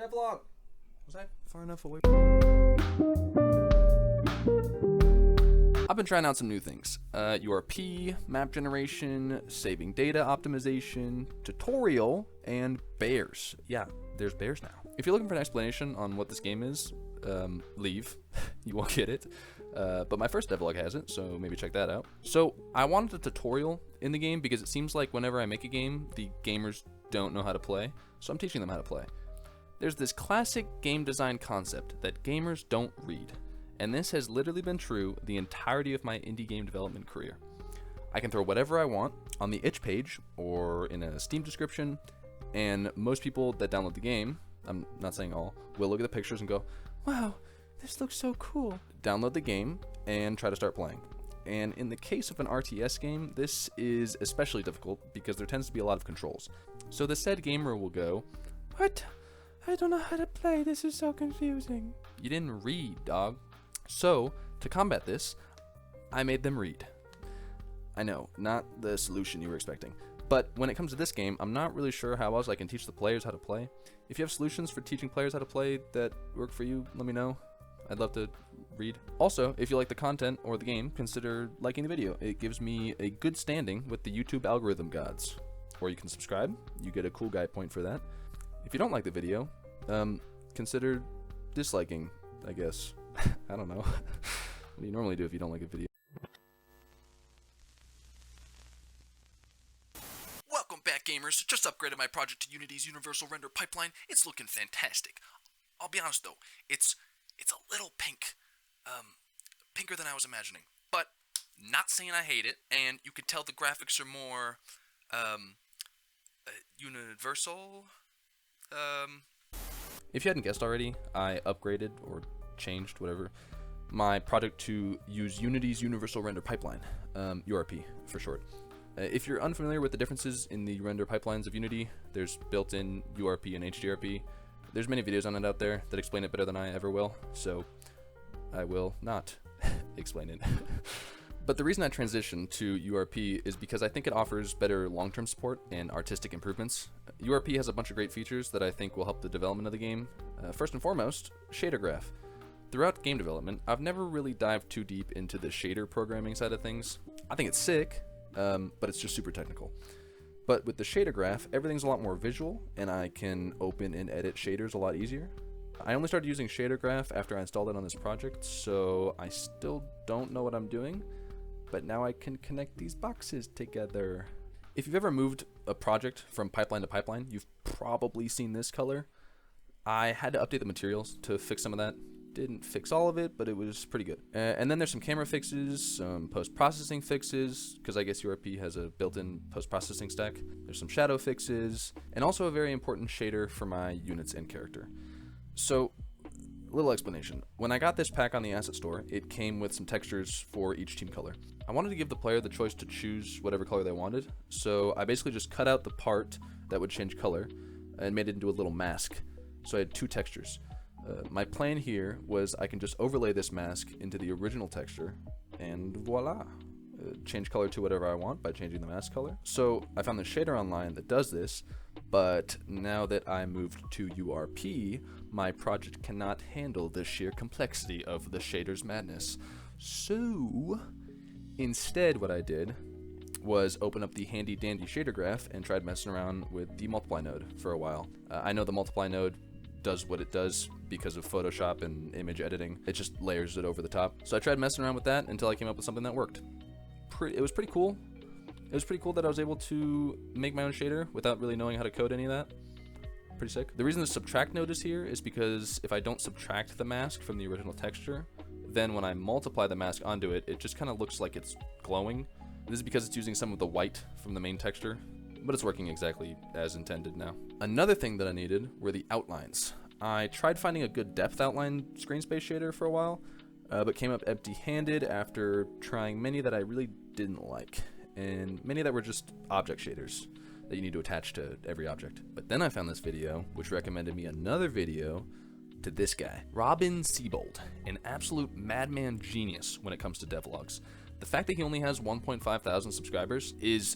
DEVLOG! Was I far enough away? I've been trying out some new things. URP, map generation, saving data optimization, tutorial, and bears. Yeah, there's bears now. If you're looking for an explanation on what this game is, leave. You won't get it. But my first devlog has it, so maybe check that out. So I wanted a tutorial in the game because it seems like whenever I make a game, the gamers don't know how to play. So I'm teaching them how to play. There's this classic game design concept that gamers don't read. And this has literally been true the entirety of my indie game development career. I can throw whatever I want on the itch page or in a Steam description, and most people that download the game, I'm not saying all, will look at the pictures and go, wow, this looks so cool. Download the game and try to start playing. And in the case of an RTS game, this is especially difficult because there tends to be a lot of controls. So the said gamer will go, what? I don't know how to play, this is so confusing. You didn't read, dog. So, to combat this, I made them read. I know, not the solution you were expecting. But when it comes to this game, I'm not really sure how else I can teach the players how to play. If you have solutions for teaching players how to play that work for you, let me know. I'd love to read. Also, if you like the content or the game, consider liking the video. It gives me a good standing with the YouTube algorithm gods. Or you can subscribe. You get a cool guy point for that. If you don't like the video, consider disliking, I guess. I don't know. What do you normally do if you don't like a video? Welcome back, gamers. Just upgraded my project to Unity's Universal Render Pipeline. It's looking fantastic. I'll be honest though, it's a little pink. Pinker than I was imagining. But not saying I hate it, and you can tell the graphics are more universal. If you hadn't guessed already, I upgraded or changed, whatever, my project to use Unity's Universal Render Pipeline, URP for short. If you're unfamiliar with the differences in the render pipelines of Unity, there's built-in URP and HDRP. There's many videos on it out there that explain it better than I ever will, so I will not explain it. But the reason I transitioned to URP is because I think it offers better long-term support and artistic improvements. URP has a bunch of great features that I think will help the development of the game. First and foremost, shader graph. Throughout game development, I've never really dived too deep into the shader programming side of things. I think it's sick, but it's just super technical. But with the shader graph, everything's a lot more visual, and I can open and edit shaders a lot easier. I only started using shader graph after I installed it on this project, so I still don't know what I'm doing, but now I can connect these boxes together. If you've ever moved a project from pipeline to pipeline, you've probably seen this color. I had to update the materials to fix some of that. Didn't fix all of it, but it was pretty good. And then there's some camera fixes, some post-processing fixes, because I guess URP has a built-in post-processing stack. There's some shadow fixes, and also a very important shader for my units and character. So, little explanation. When I got this pack on the asset store, it came with some textures for each team color. I wanted to give the player the choice to choose whatever color they wanted, so I basically just cut out the part that would change color and made it into a little mask. So I had two textures. My plan here was I can just overlay this mask into the original texture, and voila! Change color to whatever I want by changing the mask color. So I found the shader online that does this, but now that I moved to URP, my project cannot handle the sheer complexity of the shader's madness. So instead what I did was open up the handy dandy shader graph and tried messing around with the multiply node for a while. I know the multiply node does what it does because of Photoshop and image editing. It just layers it over the top. So I tried messing around with that until I came up with something that worked. It was pretty cool. It was pretty cool that I was able to make my own shader without really knowing how to code any of that. Pretty sick. The reason the subtract node is here is because if I don't subtract the mask from the original texture, then when I multiply the mask onto it, it just kind of looks like it's glowing. This is because it's using some of the white from the main texture, but it's working exactly as intended now. Another thing that I needed were the outlines. I tried finding a good depth outline screen space shader for a while, but came up empty-handed after trying many that I really didn't like, and many that were just object shaders that you need to attach to every object. But then I found this video, which recommended me another video to this guy, Robin Siebold, an absolute madman genius when it comes to devlogs. The fact that he only has 1,500 subscribers is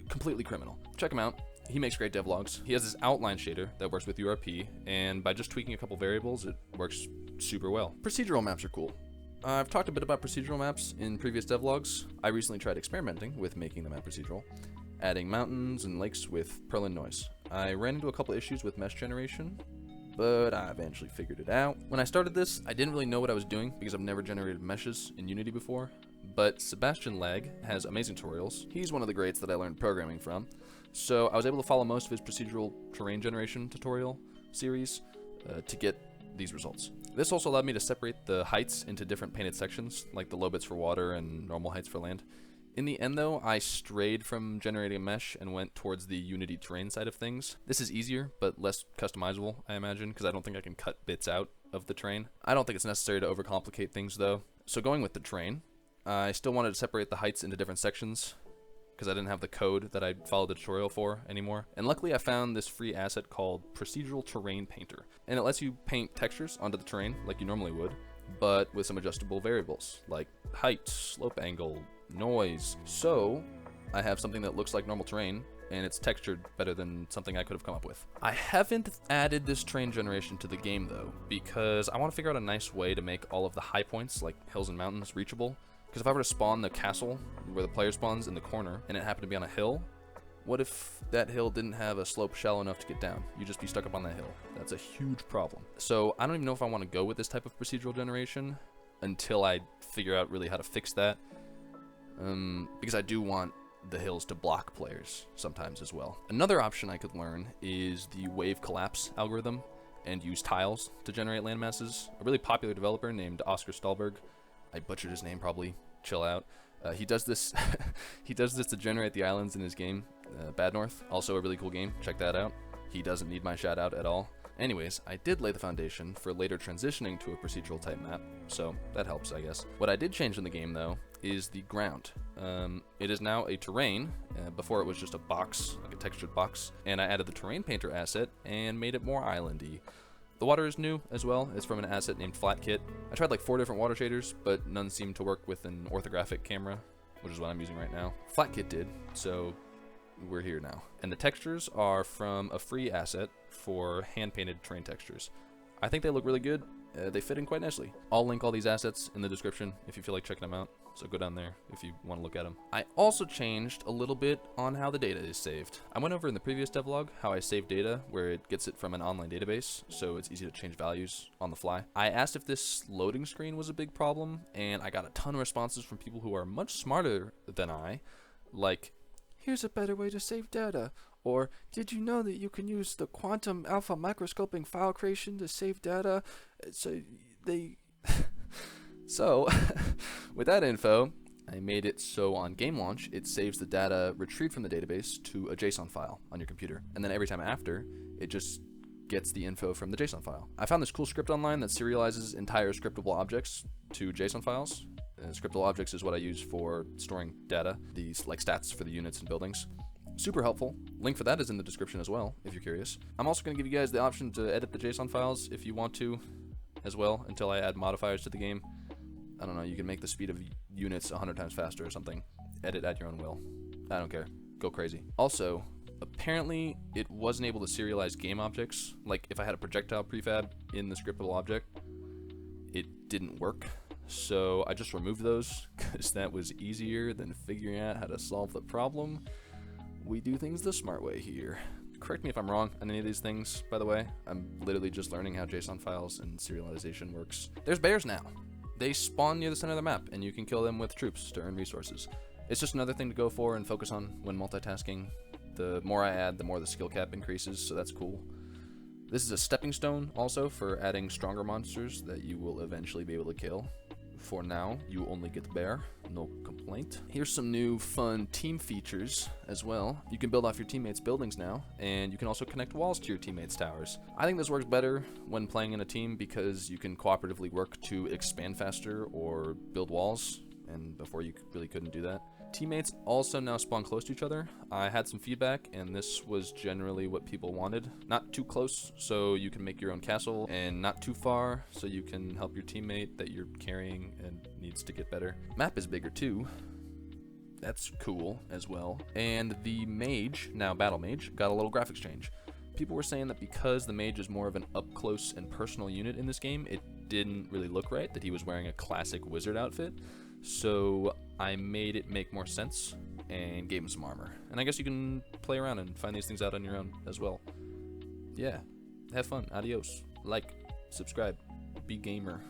completely criminal. Check him out. He makes great devlogs. He has this outline shader that works with URP, and by just tweaking a couple variables, it works super well. Procedural maps are cool. I've talked a bit about procedural maps in previous devlogs. I recently tried experimenting with making the map procedural, adding mountains and lakes with Perlin noise. I ran into a couple issues with mesh generation, but I eventually figured it out. When I started this, I didn't really know what I was doing because I've never generated meshes in Unity before, but Sebastian Lag has amazing tutorials. He's one of the greats that I learned programming from, so I was able to follow most of his procedural terrain generation tutorial series to get these results. This also allowed me to separate the heights into different painted sections, like the low bits for water and normal heights for land. In the end though, I strayed from generating a mesh and went towards the Unity terrain side of things. This is easier, but less customizable, I imagine, because I don't think I can cut bits out of the terrain. I don't think it's necessary to overcomplicate things though. So going with the terrain, I still wanted to separate the heights into different sections, because I didn't have the code that I followed the tutorial for anymore. And luckily I found this free asset called Procedural Terrain Painter. And it lets you paint textures onto the terrain like you normally would, but with some adjustable variables like height, slope angle, noise. So I have something that looks like normal terrain, and it's textured better than something I could have come up with. I haven't added this terrain generation to the game though, because I want to figure out a nice way to make all of the high points like hills and mountains reachable. Because if I were to spawn the castle where the player spawns in the corner and it happened to be on a hill, what if that hill didn't have a slope shallow enough to get down? You'd just be stuck up on that hill. That's a huge problem. So I don't even know if I want to go with this type of procedural generation until I figure out really how to fix that. Because I do want the hills to block players sometimes as well. Another option I could learn is the wave collapse algorithm and use tiles to generate landmasses. A really popular developer named Oscar Stahlberg, I butchered his name probably, chill out. He does this he does this to generate the islands in his game, Bad North. Also a really cool game, check that out. He doesn't need my shout out at all. Anyways, I did lay the foundation for later transitioning to a procedural type map, so that helps, I guess. What I did change in the game though is the ground. It is now a terrain. Before it was just a box, like a textured box, and I added the terrain painter asset and made it more islandy. The water is new as well. It's from an asset named FlatKit. I tried like 4 different water shaders, but none seemed to work with an orthographic camera, which is what I'm using right now. FlatKit did, so we're here now. And the textures are from a free asset for hand-painted terrain textures. I think they look really good. They fit in quite nicely. I'll link all these assets in the description if you feel like checking them out, so go down there if you want to look at them. I also changed a little bit on how the data is saved. I went over in the previous devlog how I save data where it gets it from an online database, so it's easy to change values on the fly. I asked if this loading screen was a big problem, and I got a ton of responses from people who are much smarter than I, like, here's a better way to save data, or did you know that you can use the quantum alpha microscoping file creation to save data? So, with that info, I made it so on game launch, it saves the data retrieved from the database to a JSON file on your computer. And then every time after, it just gets the info from the JSON file. I found this cool script online that serializes entire scriptable objects to JSON files. Scriptable objects is what I use for storing data, these like stats for the units and buildings. Super helpful. Link for that is in the description as well, if you're curious. I'm also going to give you guys the option to edit the JSON files if you want to as well, until I add modifiers to the game. I don't know, you can make the speed of units 100 times faster or something. Edit at your own will. I don't care. Go crazy. Also, apparently it wasn't able to serialize game objects. Like if I had a projectile prefab in the scriptable object, it didn't work. So I just removed those because that was easier than figuring out how to solve the problem. We do things the smart way here. Correct me if I'm wrong on any of these things, by the way. I'm literally just learning how JSON files and serialization works. There's bears now. They spawn near the center of the map, and you can kill them with troops to earn resources. It's just another thing to go for and focus on when multitasking. The more I add, the more the skill cap increases, so that's cool. This is a stepping stone also for adding stronger monsters that you will eventually be able to kill. For now, you only get the bear, no complaint. Here's some new fun team features as well. You can build off your teammates' buildings now, and you can also connect walls to your teammates' towers. I think this works better when playing in a team because you can cooperatively work to expand faster or build walls, and before you really couldn't do that. Teammates also now spawn close to each other. I had some feedback, and this was generally what people wanted. Not too close, so you can make your own castle, and not too far, so you can help your teammate that you're carrying and needs to get better. Map is bigger too. That's cool as well. And the mage, now battle mage, got a little graphics change. People were saying that because the mage is more of an up-close and personal unit in this game, it didn't really look right, that he was wearing a classic wizard outfit. So I made it make more sense and gave him some armor. And I guess you can play around and find these things out on your own as well. Yeah, have fun. Adios. Like, subscribe, be gamer.